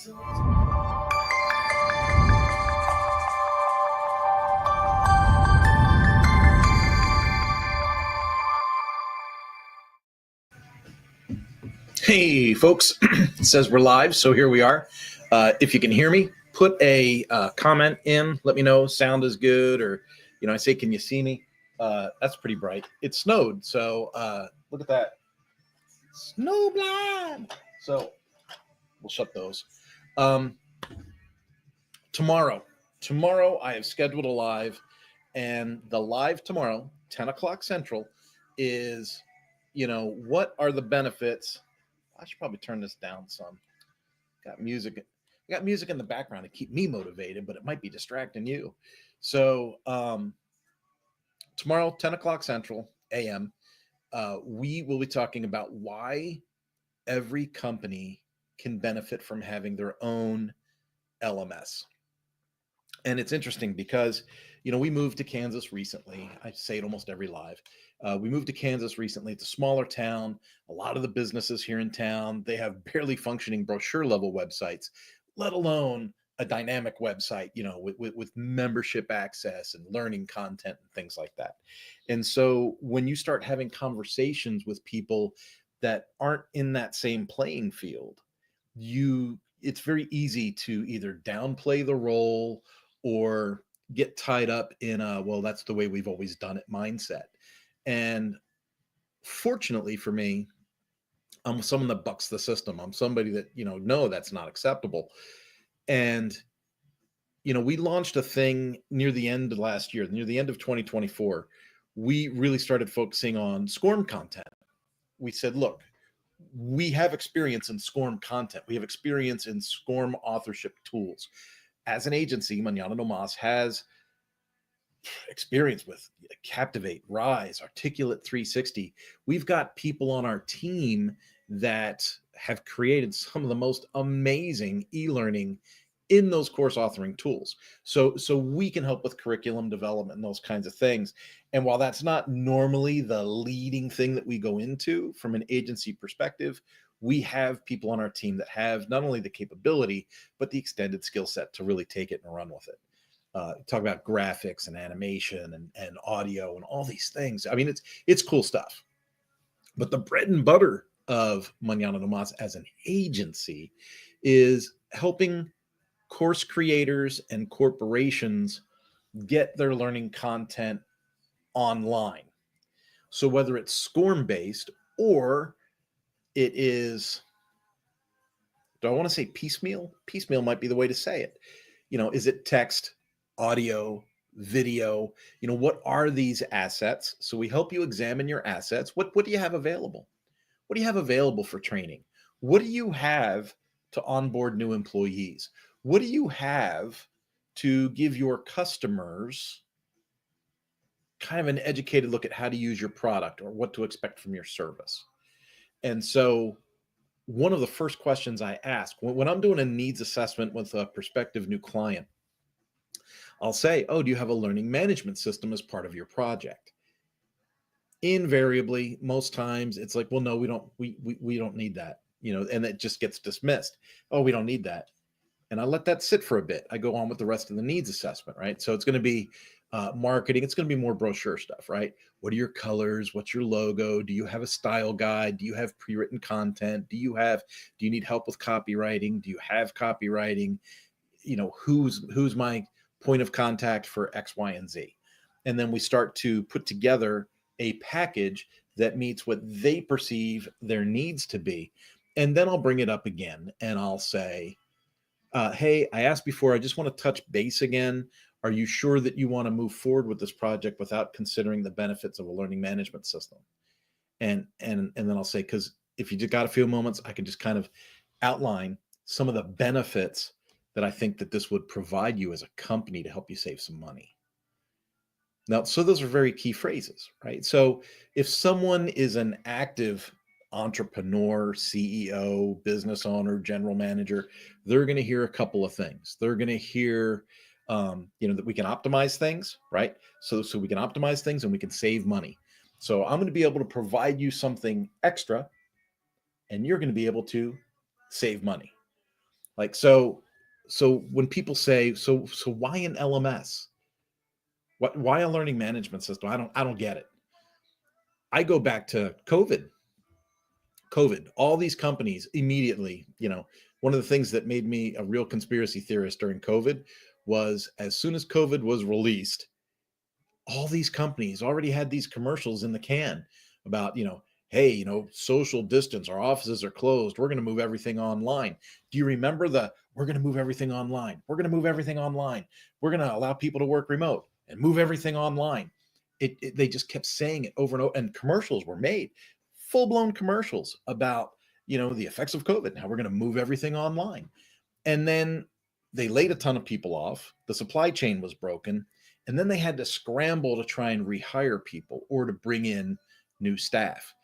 Hey, folks, it says we're live, so here we are. If you can hear me, put a comment in. Let me know sound is good, or, I say, can you see me? That's pretty bright. It snowed, so look at that. Snow blind. So we'll shut those. Tomorrow I have scheduled a live, and the live tomorrow, 10 o'clock Central, is, what are the benefits? I should probably turn this down some. Got music in the background to keep me motivated, but it might be distracting you. So tomorrow, 10 o'clock Central AM, we will be talking about why every company can benefit from having their own LMS. And it's interesting because, we moved to Kansas recently. I say it almost every live. We moved to Kansas recently. It's a smaller town. A lot of the businesses here in town, they have barely functioning brochure level websites, let alone a dynamic website, with membership access and learning content and things like that. And so when you start having conversations with people that aren't in that same playing field, it's very easy to either downplay the role or get tied up in well, that's the way we've always done it mindset. And fortunately for me, I'm someone that bucks the system. I'm somebody that, no, that's not acceptable. And, we launched a thing near the end of last year, near the end of 2024. We really started focusing on SCORM content. We said, look, we have experience in SCORM content. We have experience in SCORM authorship tools. As an agency, Mañana No Mas has experience with Captivate, Rise, Articulate 360. We've got people on our team that have created some of the most amazing e-learning in those course authoring tools. So we can help with curriculum development and those kinds of things. And while that's not normally the leading thing that we go into from an agency perspective, we have people on our team that have not only the capability, but the extended skill set to really take it and run with it. Talk about graphics and animation and audio and all these things. I mean, it's cool stuff. But the bread and butter of Mañana No Mas as an agency is helping course creators and corporations get their learning content online. So whether it's SCORM based or it is, do I want to say piecemeal? Piecemeal might be the way to say it. Is it text, audio, video? What are these assets? So we help you examine your assets. What do you have available? What do you have available for training? What do you have to onboard new employees? What do you have to give your customers kind of an educated look at how to use your product or what to expect from your service? And so one of the first questions I ask when I'm doing a needs assessment with a prospective new client, I'll say, oh, do you have a learning management system as part of your project? Invariably, most times it's like, well, no, we don't need that, and it just gets dismissed. Oh, we don't need that. And I let that sit for a bit. I go on with the rest of the needs assessment, right? So it's going to be marketing. It's going to be more brochure stuff, right? What are your colors? What's your logo? Do you have a style guide? Do you have pre-written content? Do you need help with copywriting? Do you have copywriting? Who's my point of contact for X, Y, and Z? And then we start to put together a package that meets what they perceive their needs to be. And then I'll bring it up again and I'll say, hey, I asked before, I just want to touch base again. Are you sure that you want to move forward with this project without considering the benefits of a learning management system? And then I'll say, because if you just got a few moments, I can just kind of outline some of the benefits that I think that this would provide you as a company to help you save some money. Now, so those are very key phrases, right? So if someone is an active entrepreneur, CEO, business owner, general manager, they're going to hear a couple of things. They're going to hear, that we can optimize things, right? So we can optimize things and we can save money. So I'm going to be able to provide you something extra and you're going to be able to save money. Like, so when people say, so why an LMS? Why a learning management system? I don't get it. I go back to COVID, all these companies immediately, one of the things that made me a real conspiracy theorist during COVID was as soon as COVID was released, all these companies already had these commercials in the can about, hey, social distance, our offices are closed. We're going to move everything online. Do you remember we're going to move everything online? We're going to move everything online. We're going to allow people to work remote and move everything online. They just kept saying it over and over, and commercials were made, full blown commercials about, the effects of COVID. Now we're going to move everything online. And then they laid a ton of people off. The supply chain was broken. And then they had to scramble to try and rehire people or to bring in new staff.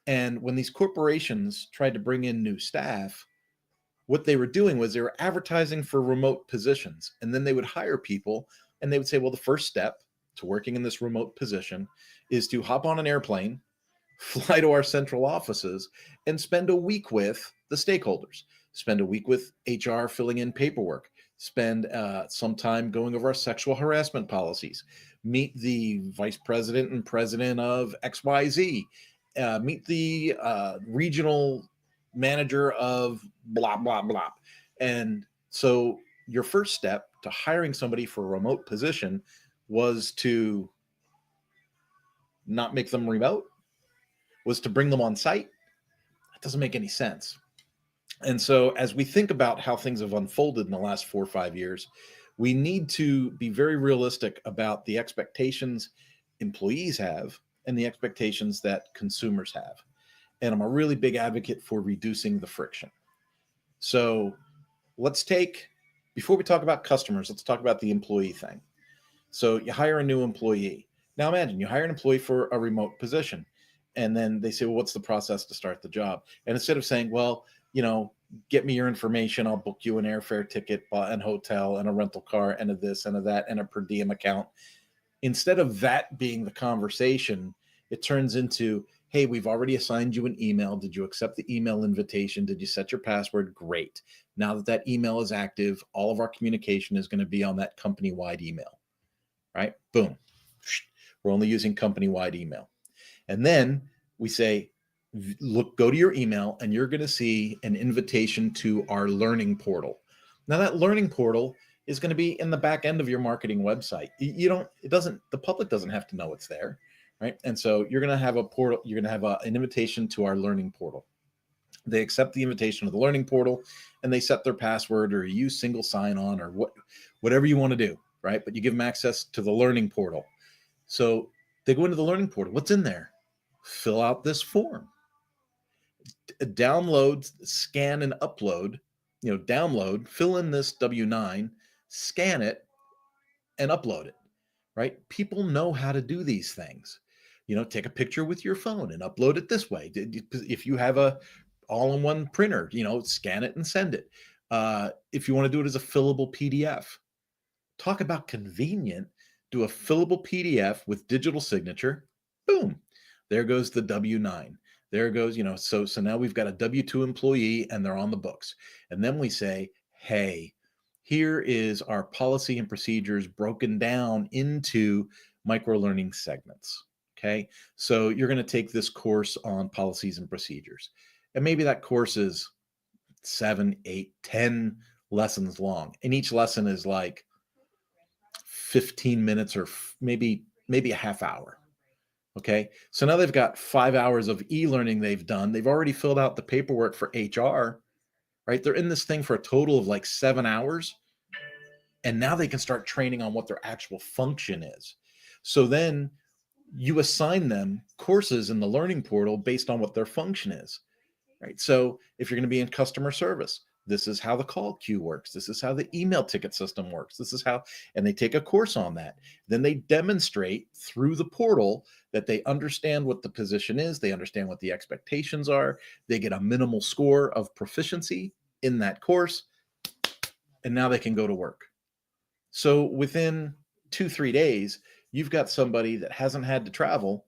And when these corporations tried to bring in new staff, what they were doing was they were advertising for remote positions. And then they would hire people and they would say, well, the first step to working in this remote position is to hop on an airplane, fly to our central offices, and spend a week with the stakeholders. Spend a week with HR filling in paperwork. Spend some time going over our sexual harassment policies. Meet the vice president and president of XYZ. Meet the regional manager of blah, blah, blah. And so your first step to hiring somebody for a remote position was to not make them remote, was to bring them on site. That doesn't make any sense. And so as we think about how things have unfolded in the last 4 or 5 years, we need to be very realistic about the expectations employees have and the expectations that consumers have. And I'm a really big advocate for reducing the friction. So before we talk about customers, let's talk about the employee thing. So you hire a new employee. Now imagine you hire an employee for a remote position. And then they say, well, what's the process to start the job? And instead of saying, well, get me your information, I'll book you an airfare ticket and hotel and a rental car and a this and a that and a per diem account. Instead of that being the conversation, it turns into, hey, we've already assigned you an email. Did you accept the email invitation? Did you set your password? Great. Now that email is active, all of our communication is going to be on that company-wide email, right? Boom. We're only using company-wide email. And then we say, go to your email and you're going to see an invitation to our learning portal. Now that learning portal is going to be in the back end of your marketing website. The public doesn't have to know it's there, right? And so you're going to have a portal, you're going to have an invitation to our learning portal. They accept the invitation to the learning portal and they set their password or use single sign-on or whatever you want to do, right? But you give them access to the learning portal. So they go into the learning portal. What's in there? Fill out this form. Download, scan, and upload. Download, fill in this W-9, scan it, and upload it, right? People know how to do these things. Take a picture with your phone and upload it this way. If you have a all-in-one printer, scan it and send it. If you want to do it as a fillable PDF, talk about convenient. Do a fillable PDF with digital signature. Boom. There goes the W-9. There goes, so now we've got a W-2 employee and they're on the books. And then we say, hey, here is our policy and procedures broken down into micro-learning segments. Okay. So you're going to take this course on policies and procedures. And maybe that course is 7, 8, 10 lessons long. And each lesson is like 15 minutes or maybe a half hour. Okay. So now they've got 5 hours of e-learning they've done. They've already filled out the paperwork for HR, right? They're in this thing for a total of like 7 hours. And now they can start training on what their actual function is. So then you assign them courses in the learning portal based on what their function is, right? So if you're going to be in customer service, this is how the call queue works. This is how the email ticket system works. This is how, and they take a course on that. Then they demonstrate through the portal that they understand what the position is. They understand what the expectations are. They get a minimal score of proficiency in that course. And now they can go to work. So within 2-3 days, you've got somebody that hasn't had to travel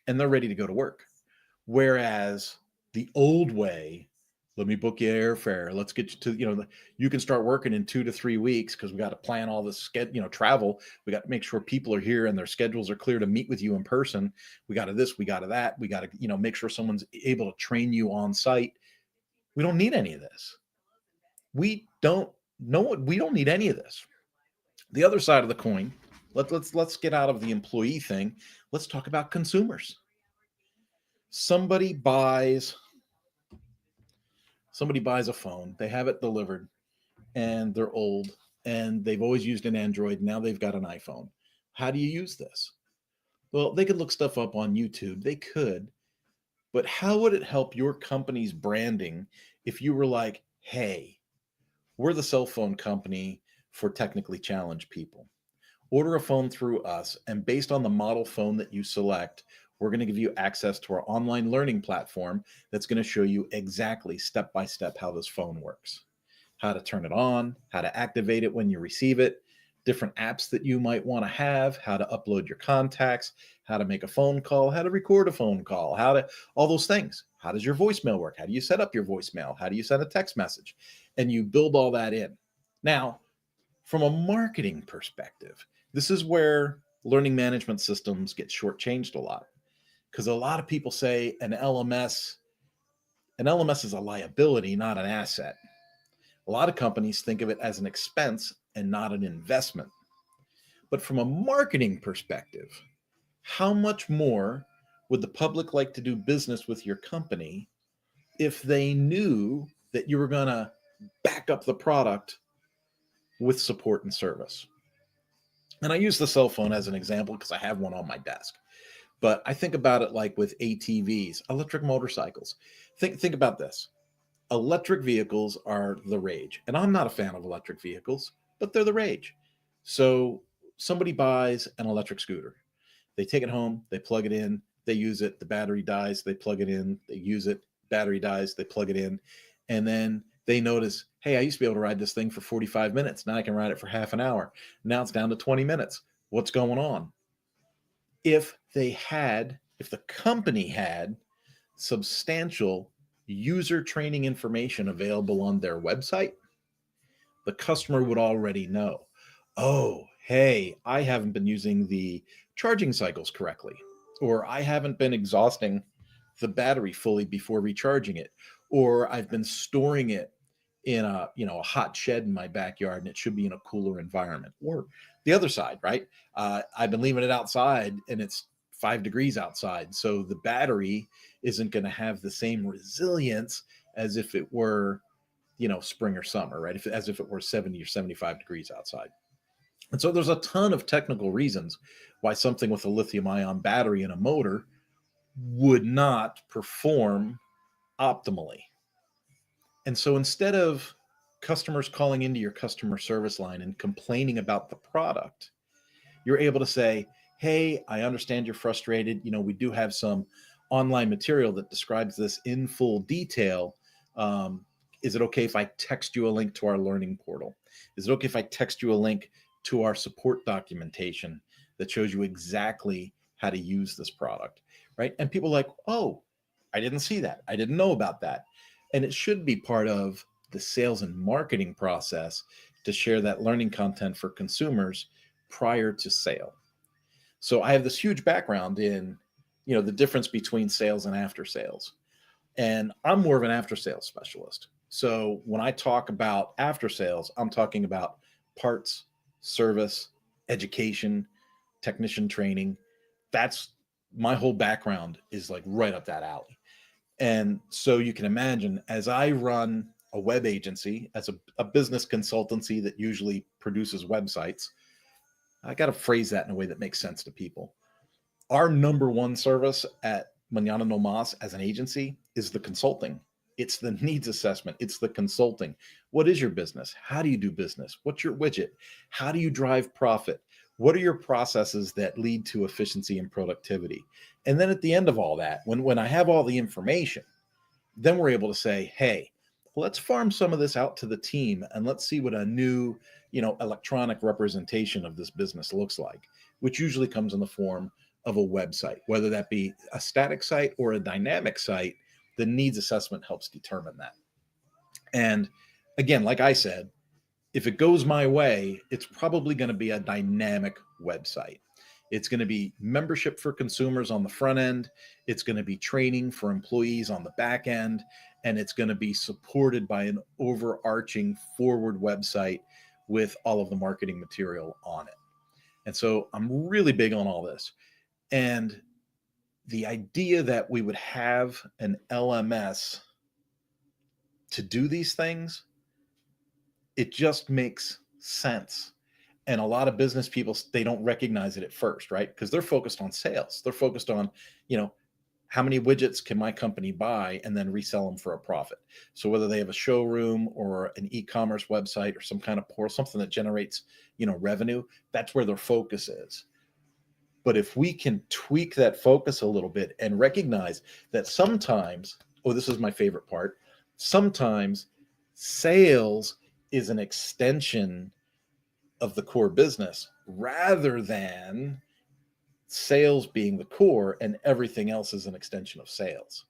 and they're ready to go to work. Whereas the old way Let me book you airfare. Let's get you to, you can start working in 2 to 3 weeks because we got to plan all this, travel. We got to make sure people are here and their schedules are clear to meet with you in person. We got to this, we got to that. We got to, make sure someone's able to train you on site. We don't need any of this. We don't know what we don't need any of this. The other side of the coin, let's get out of the employee thing. Let's talk about consumers. Somebody buys somebody buys a phone, they have it delivered, and they're old and they've always used an Android. Now they've got an iPhone. How do you use this? Well, they could look stuff up on YouTube. They could, but how would it help your company's branding if you were like, hey, we're the cell phone company for technically challenged people. Order a phone through us, and based on the model phone that you select, we're going to give you access to our online learning platform that's going to show you exactly step by step how this phone works, how to turn it on, how to activate it when you receive it, different apps that you might want to have, how to upload your contacts, how to make a phone call, how to record a phone call, how to all those things. How does your voicemail work? How do you set up your voicemail? How do you send a text message? And you build all that in. Now, from a marketing perspective, this is where learning management systems get shortchanged a lot, because a lot of people say an LMS is a liability, not an asset. A lot of companies think of it as an expense and not an investment. But from a marketing perspective, how much more would the public like to do business with your company if they knew that you were going to back up the product with support and service? And I use the cell phone as an example because I have one on my desk. But I think about it like with ATVs, electric motorcycles. Think about this. Electric vehicles are the rage. And I'm not a fan of electric vehicles, but they're the rage. So somebody buys an electric scooter. They take it home, they plug it in, they use it, the battery dies, they plug it in, they use it, battery dies, they plug it in. And then they notice, hey, I used to be able to ride this thing for 45 minutes. Now I can ride it for half an hour. Now it's down to 20 minutes. What's going on? If the company had substantial user training information available on their website, the customer would already know, oh, hey, I haven't been using the charging cycles correctly, or I haven't been exhausting the battery fully before recharging it, or I've been storing it in a hot shed in my backyard and it should be in a cooler environment. Or the other side, right? I've been leaving it outside and it's 5 degrees outside, so the battery isn't going to have the same resilience as if it were spring or summer, right? As if it were 70 or 75 degrees outside. And so there's a ton of technical reasons why something with a lithium ion battery and a motor would not perform optimally. And so instead of customers calling into your customer service line and complaining about the product, you're able to say, hey, I understand you're frustrated. We do have some online material that describes this in full detail. Is it okay if I text you a link to our learning portal? Is it okay if I text you a link to our support documentation that shows you exactly how to use this product, right? And people are like, oh, I didn't see that. I didn't know about that. And it should be part of the sales and marketing process to share that learning content for consumers prior to sale. So I have this huge background in, the difference between sales and after sales. And I'm more of an after sales specialist. So when I talk about after sales, I'm talking about parts, service, education, technician training. That's my whole background is like right up that alley. And so you can imagine, as I run a web agency, as a business consultancy that usually produces websites, I got to phrase that in a way that makes sense to people. Our number one service at Mañana No Mas as an agency is the consulting. It's the needs assessment. It's the consulting. What is your business? How do you do business? What's your widget? How do you drive profit? What are your processes that lead to efficiency and productivity? And then at the end of all that, when I have all the information, then we're able to say, hey, let's farm some of this out to the team and let's see what a new, electronic representation of this business looks like, which usually comes in the form of a website, whether that be a static site or a dynamic site. The needs assessment helps determine that. And again, like I said, if it goes my way, it's probably going to be a dynamic website. It's going to be membership for consumers on the front end. It's going to be training for employees on the back end. And it's going to be supported by an overarching forward website with all of the marketing material on it. And so I'm really big on all this. And the idea that we would have an LMS to do these things, it just makes sense. And a lot of business people, they don't recognize it at first, right? Because they're focused on sales. They're focused on, you know, how many widgets can my company buy and then resell them for a profit. So whether they have a showroom or an e-commerce website or some kind of portal, something that generates, revenue, that's where their focus is. But if we can tweak that focus a little bit and recognize that sometimes, oh, this is my favorite part, sometimes sales is an extension of the core business rather than sales being the core and everything else is an extension of sales.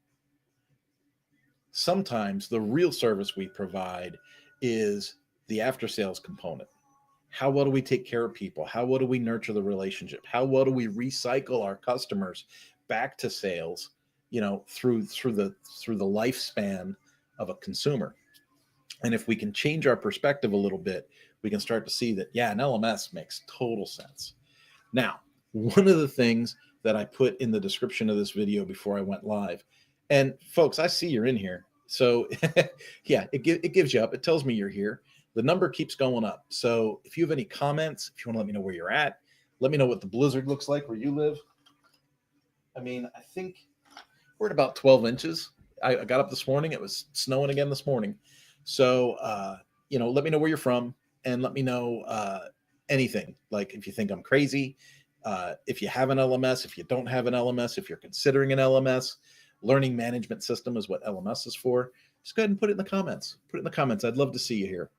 Sometimes the real service we provide is the after sales component. How well do we take care of people? How well do we nurture the relationship? How well do we recycle our customers back to sales, through the lifespan of a consumer? And if we can change our perspective a little bit, we can start to see that, yeah, an LMS makes total sense. Now, one of the things that I put in the description of this video before I went live, and folks, I see you're in here. So yeah, it gives you up. It tells me you're here. The number keeps going up. So if you have any comments, if you want to let me know where you're at, let me know what the blizzard looks like where you live. I mean, I think we're at about 12 inches. I got up this morning. It was snowing again this morning. So, let me know where you're from and let me know anything. Like if you think I'm crazy, if you have an LMS, if you don't have an LMS, if you're considering an LMS, learning management system is what LMS is for. Just go ahead and put it in the comments. Put it in the comments. I'd love to see you here.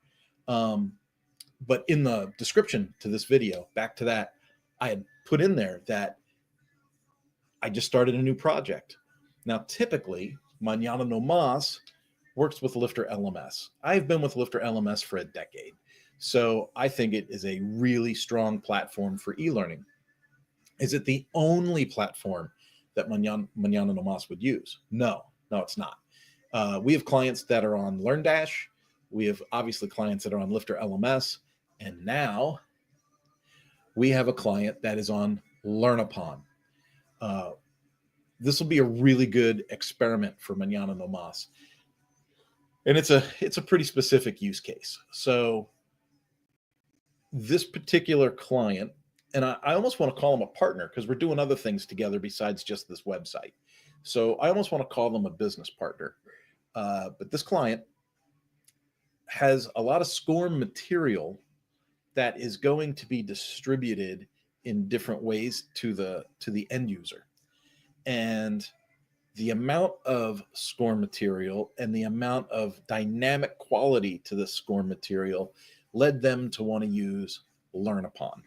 But in the description to this video, back to that, I had put in there that I just started a new project. Now, typically, Mañana No Mas works with Lifter LMS. I've been with Lifter LMS for a decade. So I think it is a really strong platform for e-learning. Is it the only platform that Mañana No Mas would use? No, it's not. We have clients that are on LearnDash. We have obviously clients that are on Lifter LMS. And now we have a client that is on LearnUpon. This will be a really good experiment for Mañana No Mas. And it's a pretty specific use case. So this particular client, and I almost want to call them a partner because we're doing other things together besides just this website. So I almost want to call them a business partner. But this client has a lot of SCORM material that is going to be distributed in different ways to the end user. And the amount of SCORM material and the amount of dynamic quality to the SCORM material led them to want to use LearnUpon.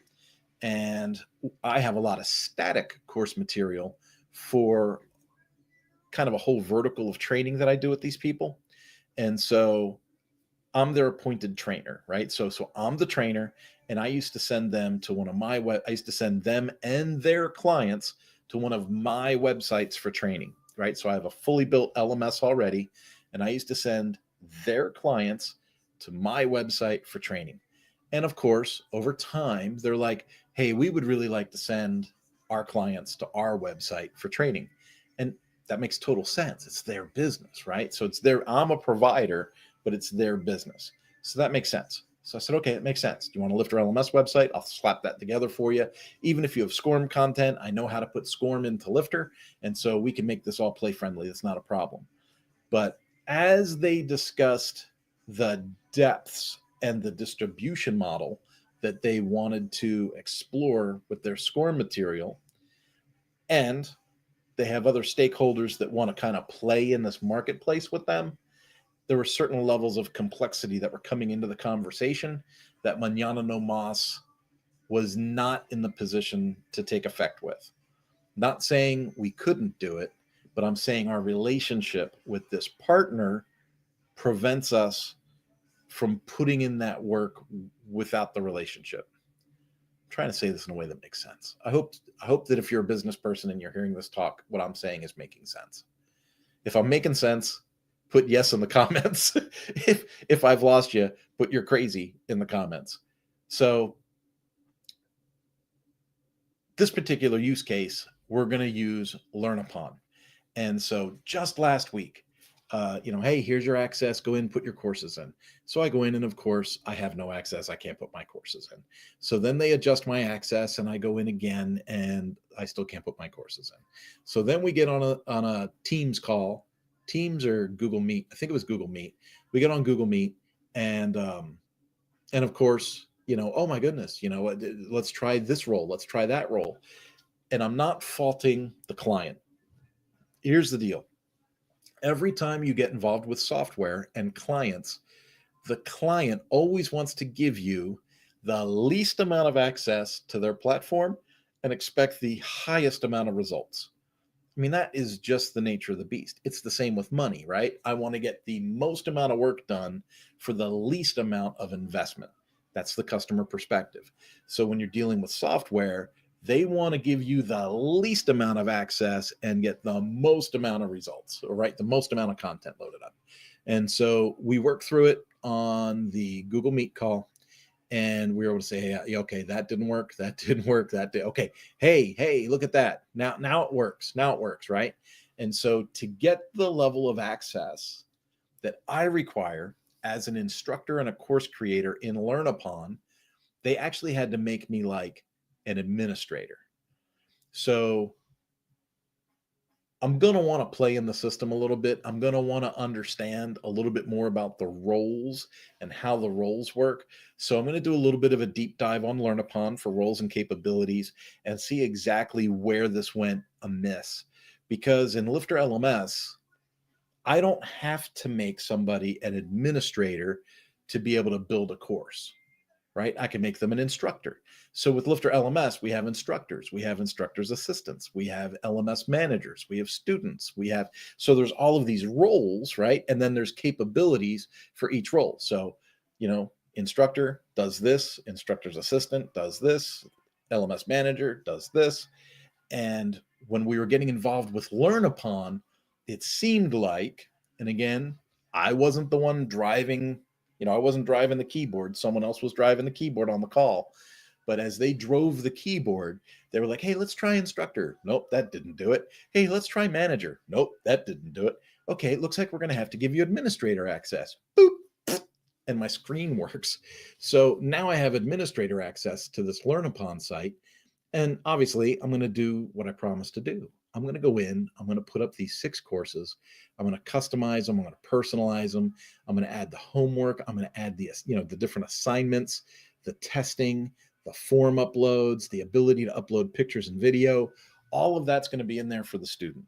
And I have a lot of static course material for kind of a whole vertical of training that I do with these people. And so I'm their appointed trainer, right? So I'm the trainer, and I used to send them to one of my I used to send them and their clients to one of my websites for training, right? So I have a fully built LMS already, and I used to send their clients to my website for training. And of course, over time, they're like, hey, we would really like to send our clients to our website for training. And that makes total sense. It's their business, right? So I'm a provider, but it's their business. So that makes sense. So I said, okay, it makes sense. Do you want to lift our LMS website? I'll slap that together for you. Even if you have SCORM content, I know how to put SCORM into Lifter. And so we can make this all play friendly. It's not a problem. But as they discussed the depths and the distribution model that they wanted to explore with their SCORM material, and they have other stakeholders that want to kind of play in this marketplace with them, there were certain levels of complexity that were coming into the conversation that Mañana No Mas was not in the position to take effect with. Not saying we couldn't do it, but I'm saying our relationship with this partner prevents us from putting in that work without the relationship. I'm trying to say this in a way that makes sense. I hope that if you're a business person and you're hearing this talk, what I'm saying is making sense. If I'm making sense, put yes in the comments. if I've lost you, put you're crazy in the comments. So this particular use case, we're going to use LearnUpon. And so just last week, hey, here's your access. Go in, put your courses in. So I go in, and of course, I have no access. I can't put my courses in. So then they adjust my access, and I go in again, and I still can't put my courses in. So then we get on a Teams call, Teams or Google Meet. I think it was Google Meet. We get on Google Meet, and of course, oh my goodness, let's try this role. Let's try that role. And I'm not faulting the client. Here's the deal. Every time you get involved with software and clients, the client always wants to give you the least amount of access to their platform and expect the highest amount of results. I mean, that is just the nature of the beast. It's the same with money, right? I want to get the most amount of work done for the least amount of investment. That's the customer perspective. So when you're dealing with software, they want to give you the least amount of access and get the most amount of results, right? The most amount of content loaded up. And so we work through it on the Google Meet call, and we were able to say, hey, okay, that didn't work. That didn't work. That did. Okay. Hey, look at that. Now it works. Now it works. Right. And so to get the level of access that I require as an instructor and a course creator in LearnUpon, they actually had to make me like an administrator. So I'm going to want to play in the system a little bit. I'm going to want to understand a little bit more about the roles and how the roles work. So I'm going to do a little bit of a deep dive on LearnUpon for roles and capabilities and see exactly where this went amiss. Because in Lifter LMS, I don't have to make somebody an administrator to be able to build a course. Right? I can make them an instructor. So with Lifter LMS, we have instructors, we have instructors assistants, we have LMS managers, we have students, so there's all of these roles, right? And then there's capabilities for each role. So, instructor does this, instructor's assistant does this, LMS manager does this. And when we were getting involved with LearnUpon, it seemed like, and again, I wasn't the one driving. I wasn't driving the keyboard. Someone else was driving the keyboard on the call. But as they drove the keyboard, they were like, hey, let's try instructor. Nope, that didn't do it. Hey, let's try manager. Nope, that didn't do it. Okay, it looks like we're going to have to give you administrator access. Boop. And my screen works. So now I have administrator access to this LearnUpon site. And obviously, I'm going to do what I promised to do. I'm going to go in, I'm going to put up these 6 courses. I'm going to customize them. I'm going to personalize them. I'm going to add the homework. I'm going to add the different assignments, the testing, the form uploads, the ability to upload pictures and video. All of that's going to be in there for the student.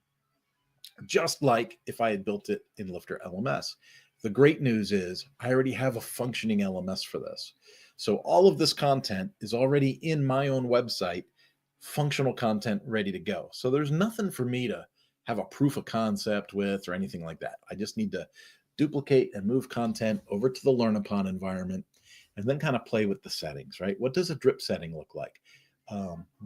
Just like if I had built it in Lifter LMS. The great news is I already have a functioning LMS for this. So all of this content is already in my own website, functional content ready to go. So there's nothing for me to have a proof of concept with or anything like that. I just need to duplicate and move content over to the LearnUpon environment and then kind of play with the settings, right? What does a drip setting look like?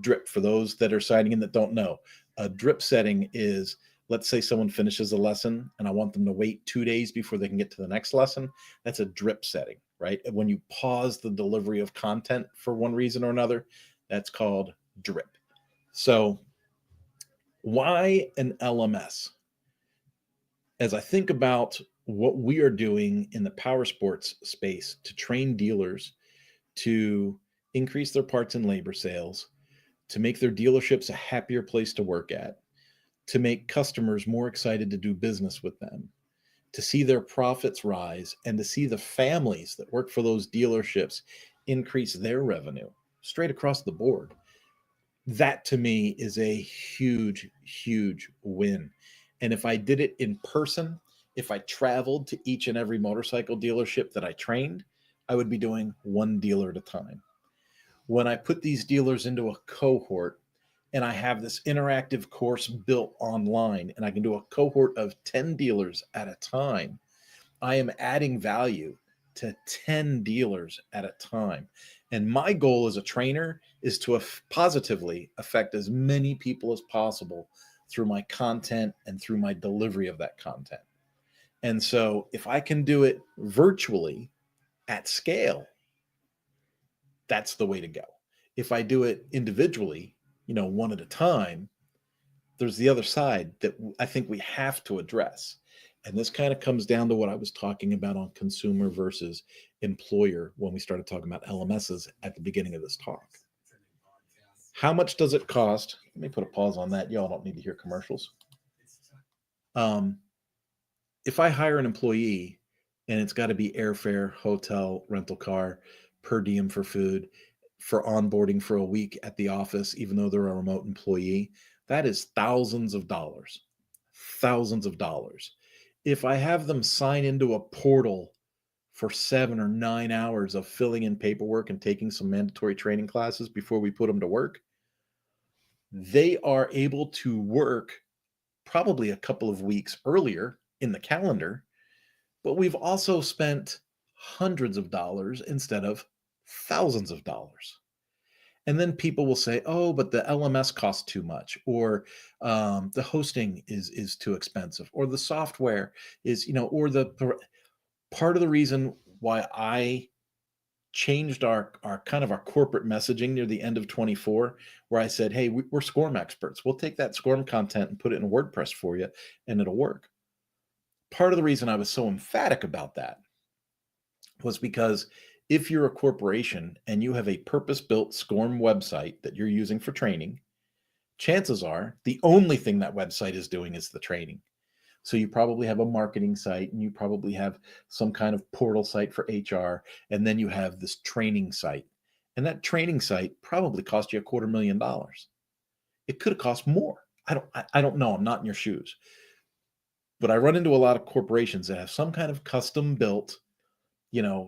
Drip, for those that are signing in that don't know, a drip setting is, let's say someone finishes a lesson and I want them to wait 2 days before they can get to the next lesson. That's a drip setting, right? When you pause the delivery of content for one reason or another, that's called drip. So why an LMS? As I think about what we are doing in the power sports space to train dealers to increase their parts and labor sales, to make their dealerships a happier place to work at, to make customers more excited to do business with them, to see their profits rise, and to see the families that work for those dealerships increase their revenue straight across the board. That to me is a huge, huge win. And if I did it in person, if I traveled to each and every motorcycle dealership that I trained, I would be doing one dealer at a time. When I put these dealers into a cohort and I have this interactive course built online and I can do a cohort of 10 dealers at a time, I am adding value to 10 dealers at a time. And my goal as a trainer is to positively affect as many people as possible through my content and through my delivery of that content. And so if I can do it virtually at scale, that's the way to go. If I do it individually, one at a time, there's the other side that I think we have to address. And this kind of comes down to what I was talking about on consumer versus employer when we started talking about LMSs at the beginning of this talk. How much does it cost? Let me put a pause on that. Y'all don't need to hear commercials. Um, if I hire an employee and it's got to be airfare, hotel, rental car, per diem for food, for onboarding for a week at the office, even though they're a remote employee, that is thousands of dollars. Thousands of dollars. If I have them sign into a portal for 7 or 9 hours of filling in paperwork and taking some mandatory training classes before we put them to work, they are able to work probably a couple of weeks earlier in the calendar, but we've also spent hundreds of dollars instead of thousands of dollars. And then people will say, "Oh, but the LMS costs too much," or the hosting is too expensive, or the software is, or the part of the reason why I changed our kind of our corporate messaging near the end of 24, where I said, "Hey, we're SCORM experts. We'll take that SCORM content and put it in WordPress for you, and it'll work." Part of the reason I was so emphatic about that was because if you're a corporation and you have a purpose-built SCORM website that you're using for training, chances are the only thing that website is doing is the training. So you probably have a marketing site, and you probably have some kind of portal site for HR, and then you have this training site. And that training site probably cost you $250,000. It could have cost more. I don't know. I'm not in your shoes. But I run into a lot of corporations that have some kind of custom built,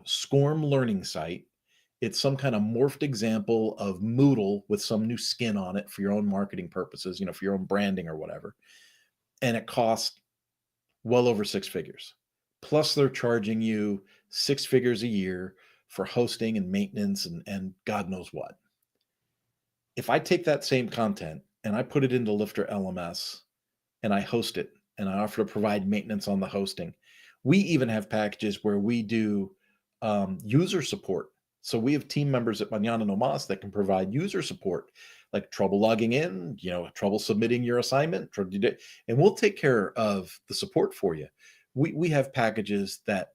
SCORM learning site. It's some kind of morphed example of Moodle with some new skin on it for your own marketing purposes, for your own branding or whatever. And it costs well over 6 figures. Plus, they're charging you 6 figures a year for hosting and maintenance and God knows what. If I take that same content and I put it into Lifter LMS and I host it and I offer to provide maintenance on the hosting, we even have packages where we do user support. So we have team members at Mañana No Mas that can provide user support, like trouble logging in, trouble submitting your assignment, and we'll take care of the support for you. We have packages that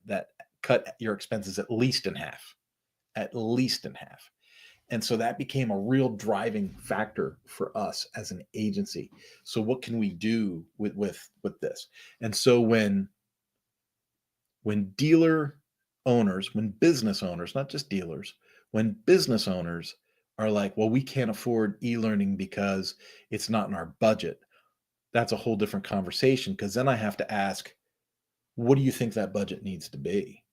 cut your expenses at least in half, at least in half. And so that became a real driving factor for us as an agency. So what can we do with this? And so when dealer owners, when business owners, not just dealers, when business owners are like, "Well, we can't afford e-learning because it's not in our budget," that's a whole different conversation, because then I have to ask, what do you think that budget needs to be?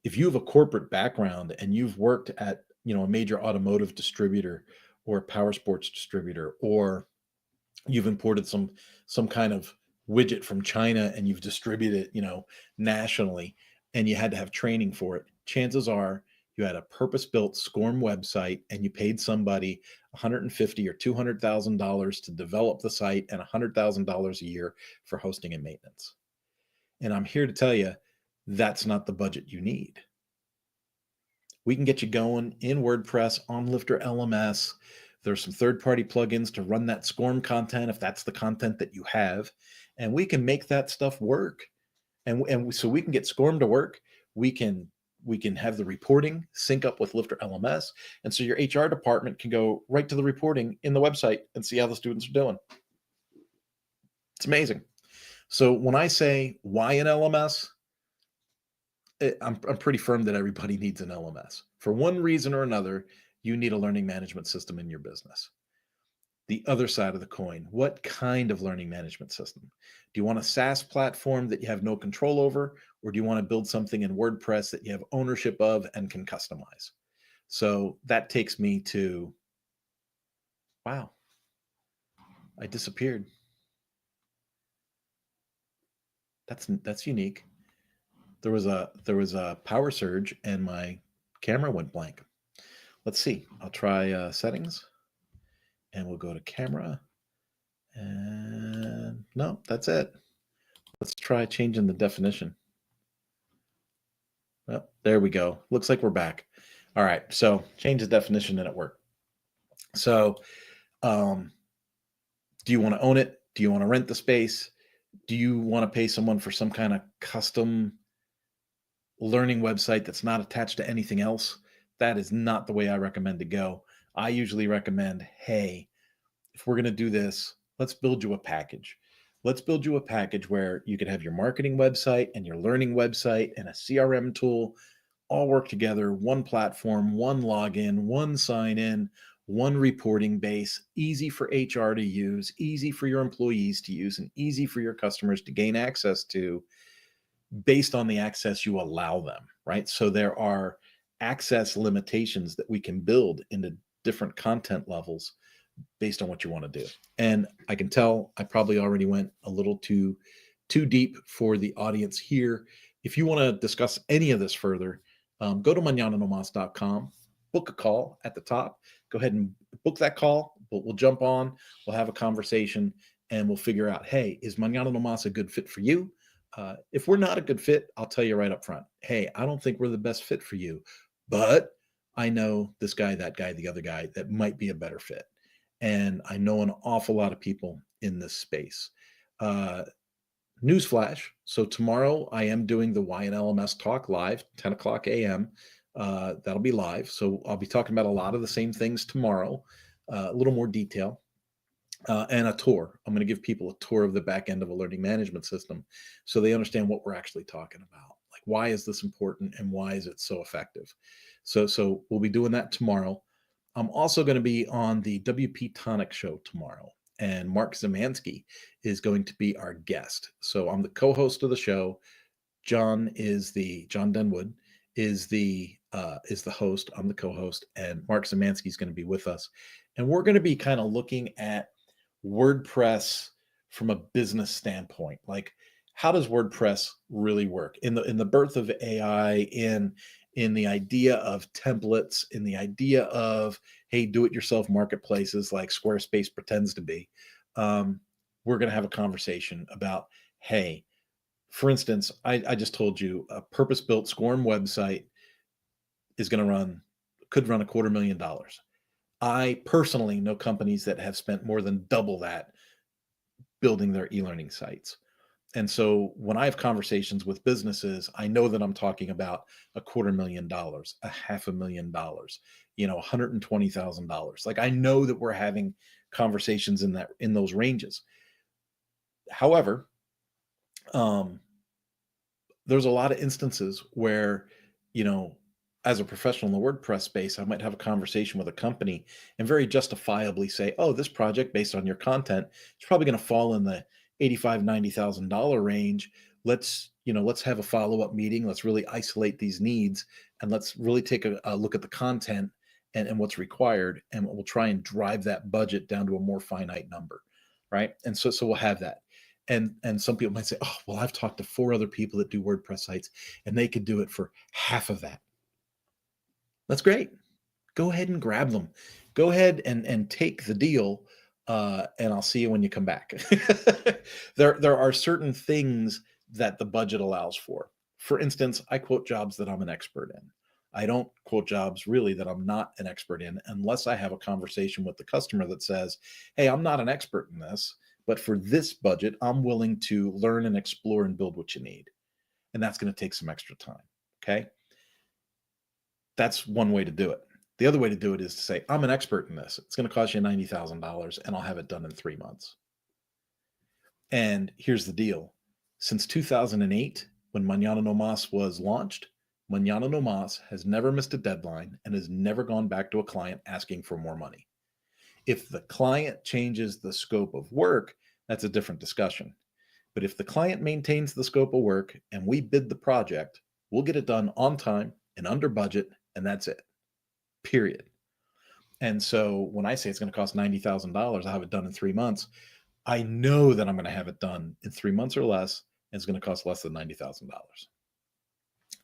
If you have a corporate background and you've worked at, a major automotive distributor or a power sports distributor, or you've imported some kind of widget from China and you've distributed it, nationally, and you had to have training for it, chances are you had a purpose-built SCORM website and you paid somebody $150,000 or $200,000 to develop the site and $100,000 a year for hosting and maintenance. And I'm here to tell you, that's not the budget you need. We can get you going in WordPress on Lifter LMS. There's some third-party plugins to run that SCORM content if that's the content that you have, and we can make that stuff work. And so we can get SCORM to work. We can have the reporting sync up with Lifter LMS, and so your HR department can go right to the reporting in the website and see how the students are doing. It's amazing. So when I say why an LMS, I'm pretty firm that everybody needs an LMS. For one reason or another, you need a learning management system in your business. The other side of the coin, what kind of learning management system? Do you want a SaaS platform that you have no control over, or do you want to build something in WordPress that you have ownership of and can customize? So that takes me to, wow, I disappeared. That's unique. there was a power surge and my camera went blank. Let's see. I'll try settings, and we'll go to camera. And no, that's it. Let's try changing the definition. Well, there we go. Looks like we're back. All right. So change the definition and it worked. So do you want to own it? Do you want to rent the space? Do you want to pay someone for some kind of custom learning website that's not attached to anything else? That is not the way I recommend to go. I usually recommend, hey, if we're going to do this, let's build you a package. Let's build you a package where you could have your marketing website and your learning website and a CRM tool all work together, one platform, one login, one sign in, one reporting base, easy for HR to use, easy for your employees to use, and easy for your customers to gain access to based on the access you allow them, right? So there are access limitations that we can build into different content levels based on what you want to do. And I can tell I probably already went a little too deep for the audience here. If you want to discuss any of this further, go to manananomas.com, book a call at the top. Go ahead and book that call. We'll jump on, we'll have a conversation, and we'll figure out, hey, is Manana Nomas a good fit for you? If we're not a good fit, I'll tell you right up front, hey, I don't think we're the best fit for you, but I know this guy, that guy, the other guy that might be a better fit. And I know an awful lot of people in this space. Newsflash. So tomorrow I am doing the Y and LMS talk live, 10 o'clock a.m. That'll be live. So I'll be talking about a lot of the same things tomorrow, a little more detail. And a tour. I'm going to give people a tour of the back end of a learning management system so they understand what we're actually talking about. Like, why is this important and why is it so effective? So we'll be doing that tomorrow. I'm also going to be on the WP Tonic show tomorrow, and Mark Zemansky is going to be our guest. So I'm the co-host of the show. John Denwood is the host. I'm the co-host, and Mark Zemansky is going to be with us, and we're going to be kind of looking at WordPress from a business standpoint. Like, how does WordPress really work in the birth of AI, in the idea of templates, in the idea of, hey, do-it-yourself marketplaces like Squarespace pretends to be. We're going to have a conversation about, hey, for instance, I just told you a purpose-built SCORM website could run $250,000. I personally know companies that have spent more than double that building their e-learning sites. And so when I have conversations with businesses, I know that I'm talking about $250,000, $500,000, $120,000. Like, I know that we're having conversations in those ranges. However, there's a lot of instances where, as a professional in the WordPress space, I might have a conversation with a company and very justifiably say, oh, this project based on your content is probably going to fall in the $85,000, $90,000 range. Let's have a follow-up meeting. Let's really isolate these needs, and let's really take a look at the content and what's required. And we'll try and drive that budget down to a more finite number. Right. And so we'll have that. And some people might say, oh, well, I've talked to 4 other people that do WordPress sites and they could do it for half of that. That's great. Go ahead and grab them. Go ahead and take the deal, and I'll see you when you come back. There are certain things that the budget allows for. For instance, I quote jobs that I'm an expert in. I don't quote jobs really that I'm not an expert in unless I have a conversation with the customer that says, hey, I'm not an expert in this, but for this budget, I'm willing to learn and explore and build what you need. And that's going to take some extra time. Okay. That's one way to do it. The other way to do it is to say, I'm an expert in this. It's going to cost you $90,000 and I'll have it done in 3 months. And here's the deal. Since 2008, when Manana No Mas was launched, Manana No Mas has never missed a deadline and has never gone back to a client asking for more money. If the client changes the scope of work, that's a different discussion. But if the client maintains the scope of work and we bid the project, we'll get it done on time and under budget, and that's it. Period. And so when I say it's going to cost $90,000, I'll have it done in 3 months. I know that I'm going to have it done in 3 months or less, and it's going to cost less than $90,000.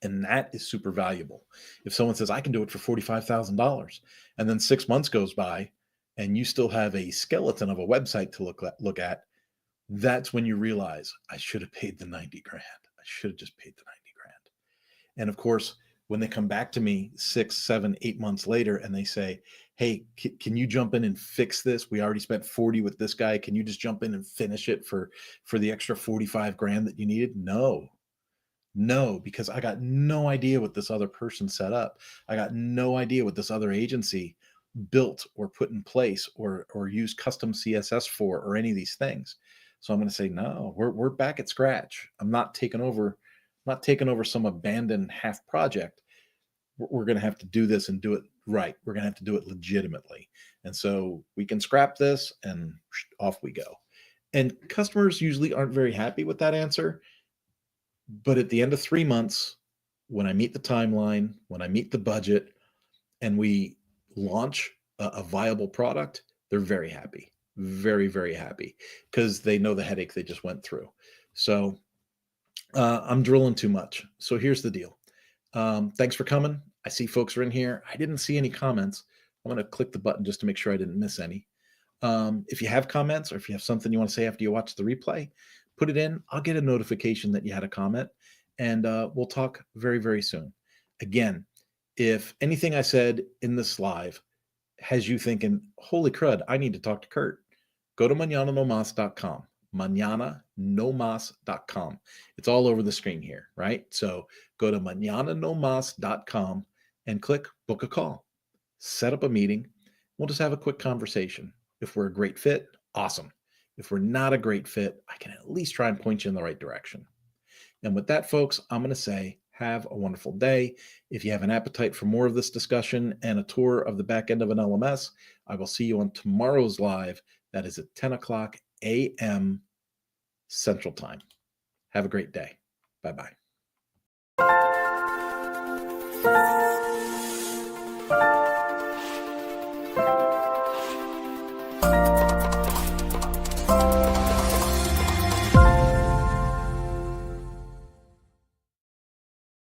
And that is super valuable. If someone says, I can do it for $45,000, and then 6 months goes by and you still have a skeleton of a website to look at, that's when you realize I should have paid the 90 grand. I should have just paid the 90 grand. And of course, when they come back to me 6, 7, 8 months later and they say, hey, can you jump in and fix this? We already spent 40 with this guy. Can you just jump in and finish it for the extra 45 grand that you needed? No, because I got no idea what this other person set up. I got no idea what this other agency built or put in place or used custom CSS for, or any of these things. So I'm going to say, no, we're back at scratch. I'm not taking over some abandoned half project. We're going to have to do this and do it right. We're going to have to do it legitimately. And so we can scrap this and off we go. And customers usually aren't very happy with that answer. But at the end of 3 months, when I meet the timeline, when I meet the budget, and we launch a viable product, they're very happy, very, very happy, because they know the headache they just went through. So I'm drilling too much. So here's the deal. Thanks for coming. I see folks are in here. I didn't see any comments. I'm going to click the button just to make sure I didn't miss any. If you have comments, or if you have something you want to say after you watch the replay, put it in. I'll get a notification that you had a comment, and we'll talk very, very soon. Again, if anything I said in this live has you thinking, holy crud, I need to talk to Kurt, go to mañananomas.com, mañananomas.com. It's all over the screen here, right? So go to mañananomas.com and click book a call, set up a meeting. We'll just have a quick conversation. If we're a great fit, awesome. If we're not a great fit, I can at least try and point you in the right direction. And with that, folks, I'm going to say, have a wonderful day. If you have an appetite for more of this discussion and a tour of the back end of an LMS, I will see you on tomorrow's live. That is at 10 o'clock a.m. Central Time. Have a great day. Bye-bye.